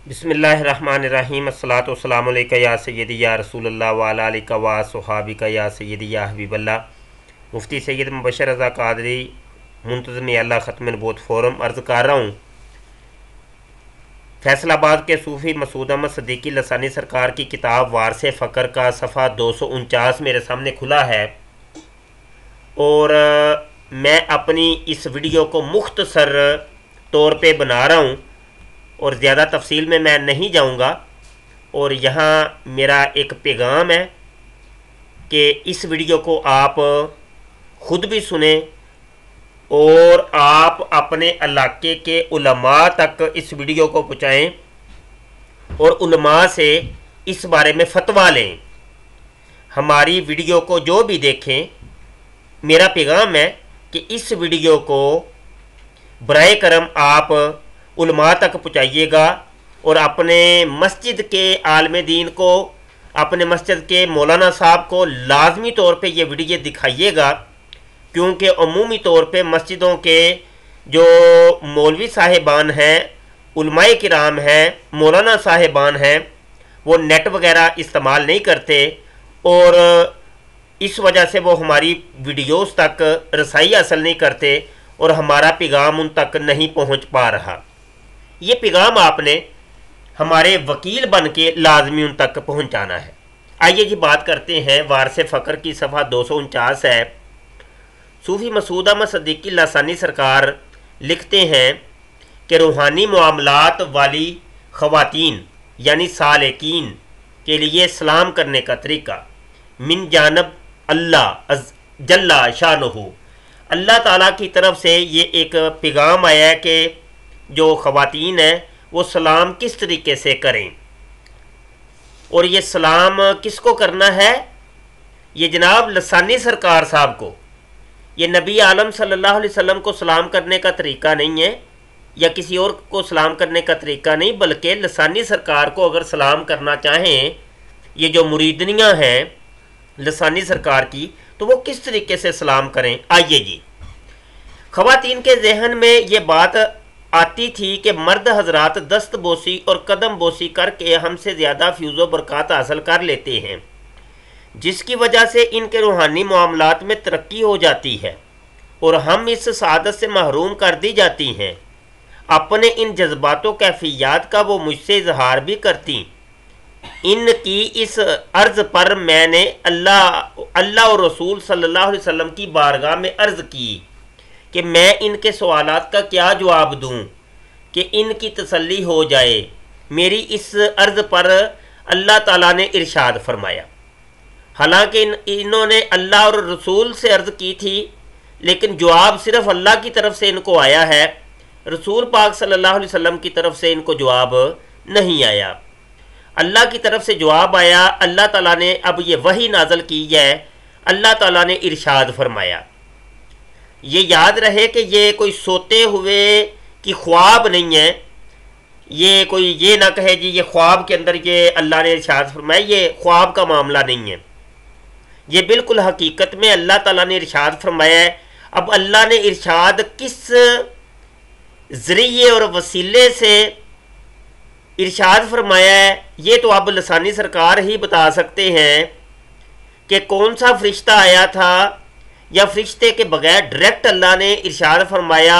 बिस्मिल्लाहिर्रहमानिर्रहीम अस्सलातु वस्सलामु अलैका या सय्यदी या रसूलल्लाह व अला आलिका व अस्हाबिका या सय्यदी या हबीबल्लाह। मुफ्ती सैयद मुबशर रज़ा कादरी मुंतज़िम अल्लाह ख़त्म नबूवत फ़ोरम अर्ज़ कर रहा हूँ। फैसलाबाद के सूफ़ी मसूद अहमद सिद्दीकी लसानी सरकार की किताब वारसे फ़क्र का सफ़ा 249 मेरे सामने खुला है और मैं अपनी इस वीडियो को मुख्तसर तौर पे बना रहा हूँ और ज़्यादा तफसील में मैं नहीं जाऊँगा। और यहाँ मेरा एक पैगाम है कि इस वीडियो को आप ख़ुद भी सुने और आप अपने इलाके के उलमा तक इस वीडियो को पहुँचाएँ और उलमा से इस बारे में फ़तवा लें। हमारी वीडियो को जो भी देखें, मेरा पैगाम है कि इस वीडियो को बराए करम आप उलमा तक पहुँचाइएगा और अपने मस्जिद के आलम दीन को, अपने मस्जिद के मौलाना साहब को लाजमी तौर पे ये वीडियो दिखाइएगा, क्योंकि अमूमी तौर पे मस्जिदों के जो मौलवी साहिबान हैं, उलमाए किराम हैं, मौलाना साहिबान हैं, वो नेट वगैरह इस्तेमाल नहीं करते और इस वजह से वो हमारी वीडियोस तक रसाई हासिल नहीं करते और हमारा पैगाम उन तक नहीं पहुंच पा रहा। ये पैगाम आपने हमारे वकील बन के लाजमी उन तक पहुंचाना है। आइए जी बात करते हैं वारसे फ़क्र की सफ़ा 249 है। सूफ़ी मसूद अहमद सिद्दीकी लसानी सरकार लिखते हैं कि रूहानी मामलात वाली ख़वातीन यानी सालिकीन के लिए सलाम करने का तरीका मिन जानब अल्लाह जल्ला शानुहु, अल्लाह ताला की तरफ से ये एक पैगाम आया है कि जो ख़वातीन हैं वो सलाम किस तरीके से करें। और ये सलाम किसको करना है? ये जनाब लसानी सरकार साहब को, ये नबी आलम सल्लल्लाहु अलैहि वसल्लम को सलाम करने का तरीका नहीं है या किसी और को सलाम करने का तरीका नहीं, बल्कि लसानी सरकार को अगर सलाम करना चाहें ये जो मुरीदनियाँ हैं लसानी सरकार की, तो वो किस तरीके से सलाम करें। आइए जी, ख़वातीन के जहन में ये बात आती थी कि मर्द हजरात दस्त बोसी और कदम बोसी करके हमसे ज़्यादा फ्यूज़ो बरक़ात हासिल कर लेते हैं, जिसकी वजह से इनके रूहानी मामलात में तरक्की हो जाती है और हम इस सआदत से महरूम कर दी जाती हैं। अपने इन जज्बातों कैफियत का वो मुझसे इजहार भी करती। इनकी इस अर्ज़ पर मैंने अल्लाह और रसूल सल्लल्लाहु अलैहि वसल्लम की बारगाह में अर्ज़ की कि मैं इनके सवालात का क्या जवाब दूं कि इनकी तसल्ली हो जाए। मेरी इस अर्ज़ पर अल्लाह ताला ने इरशाद फरमाया। हालांकि इन्होंने अल्लाह और रसूल से अर्ज़ की थी, लेकिन जवाब सिर्फ़ अल्लाह की तरफ से इनको आया है, रसूल पाक सल्लल्लाहु अलैहि वसल्लम की तरफ से इनको जवाब नहीं आया। अल्लाह की तरफ से जवाब आया। अल्लाह ताला ने अब ये वही नाज़िल की है। अल्लाह ताला ने इरशाद फरमाया। ये याद रहे कि ये कोई सोते हुए की ख्वाब नहीं है, ये कोई ये ना कहे जी ये ख्वाब के अंदर ये अल्लाह ने इरशाद फरमाया, ये ख्वाब का मामला नहीं है, ये बिल्कुल हकीकत में अल्लाह ताला ने इरशाद फरमाया है। अब अल्लाह ने इरशाद किस ज़रिए और वसीले से इरशाद फरमाया है, ये तो अब लसानी सरकार ही बता सकते हैं कि कौन सा फ़रिश्ता आया था या फ़रिश्ते के बगैर डायरेक्ट अल्लाह ने इरशाद फरमाया,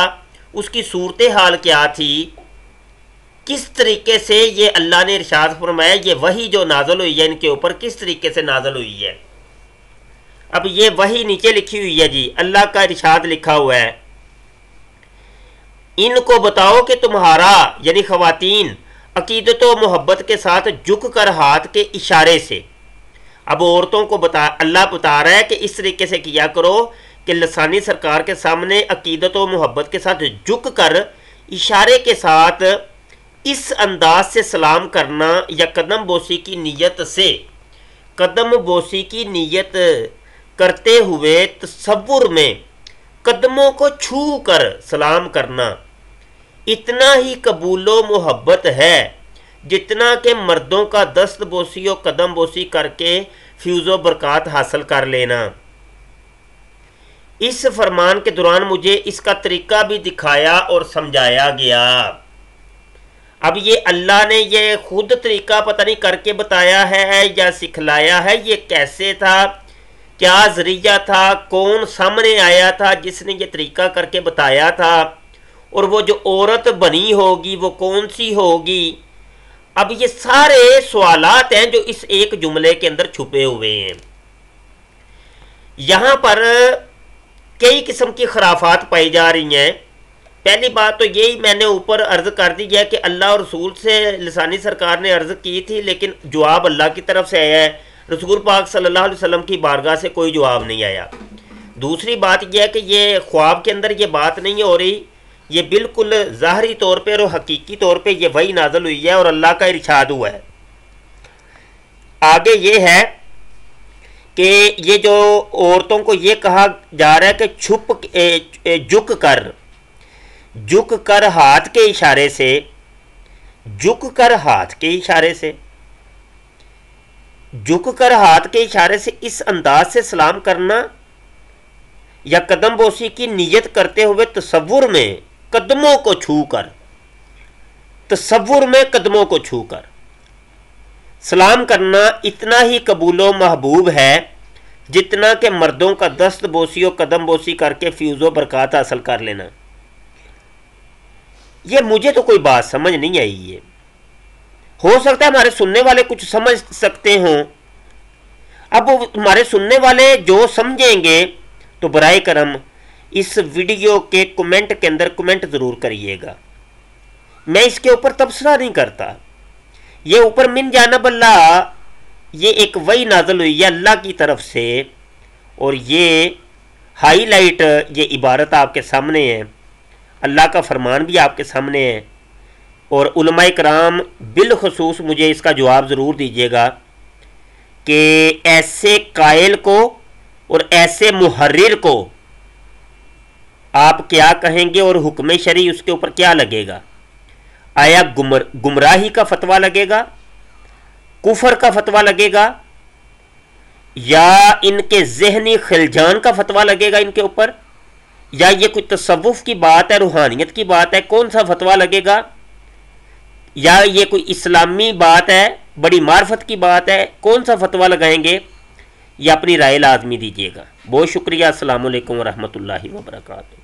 उसकी सूरत हाल क्या थी, किस तरीके से ये अल्लाह ने इरशाद फरमाया, ये वही जो नाज़िल हुई है इनके ऊपर किस तरीके से नाज़िल हुई है। अब ये वही नीचे लिखी हुई है जी, अल्लाह का इरशाद लिखा हुआ है, इनको बताओ कि तुम्हारा यानी ख़वातीन अकीदत व मोहब्बत के साथ झुक कर हाथ के इशारे से, अब औरतों को अल्लाह बता रहा है कि इस तरीके से किया करो कि लसानी सरकार के सामने अकीदत व मोहब्बत के साथ झुक कर इशारे के साथ इस अंदाज से सलाम करना या कदम बोसी की नीयत से, कदम बोसी की नीयत करते हुए तसव्वुर में कदमों को छू कर सलाम करना इतना ही कबूलो मोहब्बत है जितना कि मर्दों का दस्त बोसी और कदम बोसी करके फ्यूज़ो बरक़ात हासिल कर लेना। इस फरमान के दौरान मुझे इसका तरीका भी दिखाया और समझाया गया। अब ये अल्लाह ने ये खुद तरीका पता नहीं करके बताया है या सिखलाया है, ये कैसे था, क्या ज़रिया था, कौन सामने आया था जिसने ये तरीका करके बताया था, और वो जो औरत बनी होगी वो कौन सी होगी। अब ये सारे सवालात हैं जो इस एक जुमले के अंदर छुपे हुए हैं। यहाँ पर कई किस्म की खराफात पाई जा रही हैं। पहली बात तो यही मैंने ऊपर अर्ज़ कर दी है कि अल्लाह और रसूल से लिसानी सरकार ने अर्ज़ की थी, लेकिन जवाब अल्लाह की तरफ से आया है, रसूल पाक सल्लल्लाहु अलैहि वसल्लम की बारगाह से कोई जवाब नहीं आया। दूसरी बात यह है कि ये ख्वाब के अंदर ये बात नहीं हो रही, ये बिल्कुल ज़ाहरी तौर पे और हकीकी तौर पे ये वही नाज़िल हुई है और अल्लाह का इरशाद हुआ है। आगे ये है कि ये जो औरतों को ये कहा जा रहा है कि झुक कर हाथ के इशारे से, झुक कर हाथ के इशारे से, झुक कर हाथ के इशारे से इस अंदाज से सलाम करना या कदम बोसी की नीयत करते हुए तसव्वुर में कदमों को छूकर, तसव्वुर में कदमों को छूकर सलाम करना इतना ही कबूलो महबूब है जितना कि मर्दों का दस्त बोसी और कदम बोसी करके फ्यूज़ो बरकत हासिल कर लेना। ये मुझे तो कोई बात समझ नहीं आई। ये हो सकता है हमारे सुनने वाले कुछ समझ सकते हों। अब हमारे सुनने वाले जो समझेंगे तो बराए करम इस वीडियो के कमेंट के अंदर कमेंट ज़रूर करिएगा। मैं इसके ऊपर तबसरा नहीं करता। ये ऊपर मिन जानब अल्लाह, ये एक वही नाज़िल हुई है अल्लाह की तरफ से, और ये हाईलाइट ये इबारत आपके सामने है, अल्लाह का फरमान भी आपके सामने है। और उलमाए कराम बिलखसूस मुझे इसका जवाब ज़रूर दीजिएगा कि ऐसे कायल को और ऐसे मुहर्रिर को आप क्या कहेंगे और हुक्म शरी उसके ऊपर क्या लगेगा। आया गुमराही का फतवा लगेगा, कुफर का फतवा लगेगा, या इनके जहनी खिलजान का फतवा लगेगा इनके ऊपर, या ये कोई तसव्वुफ की बात है, रूहानियत की बात है, कौन सा फतवा लगेगा, या ये कोई इस्लामी बात है, बड़ी मार्फत की बात है, कौन सा फतवा लगाएंगे, ये अपनी राय लाजमी दीजिएगा। बहुत शुक्रिया। अस्सलामु अलैकुम व रहमतुल्लाहि व बरकातुहू।